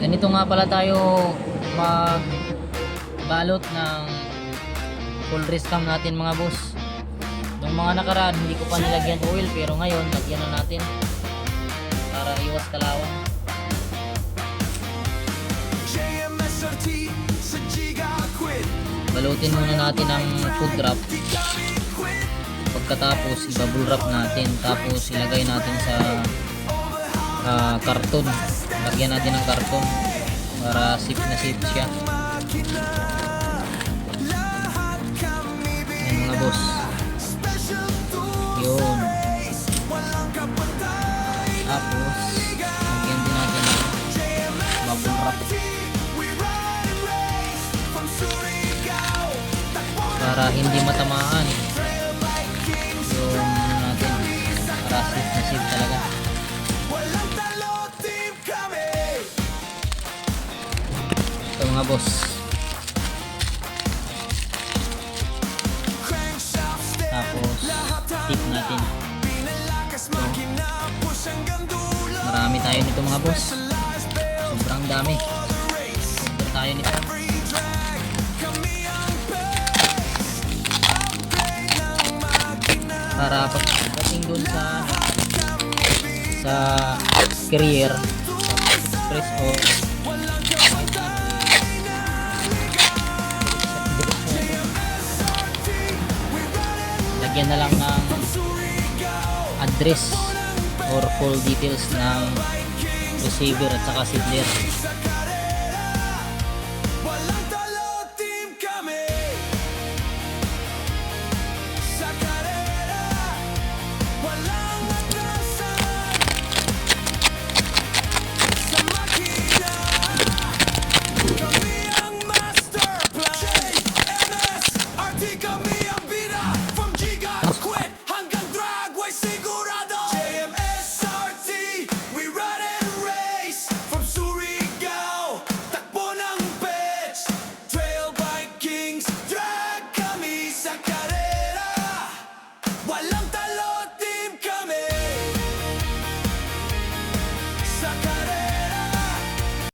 Ganito nga pala tayo magbalot ng full race cam natin mga boss. Nung mga nakaraan hindi ko pa nilagyan oil, pero ngayon lagyan na natin para iwas kalawang. Balutin muna natin ang food wrap. Pagkatapos i-bubble wrap natin, tapos ilagay natin sa karton. Lagyan natin ng karton para safe na safe siya. Ayan mga boss, yun. Tapos lagyan din natin ng bubble wrap para hindi matamaan yung natin, para safe na safe talaga. Ito mga boss, tapos tip natin ito. Marami tayo nito mga boss, sobrang dami. Sobrang tayo nito. Para pagdating dun sa carrier, express o lagyan na lang ng address or full details ng receiver at saka seedler.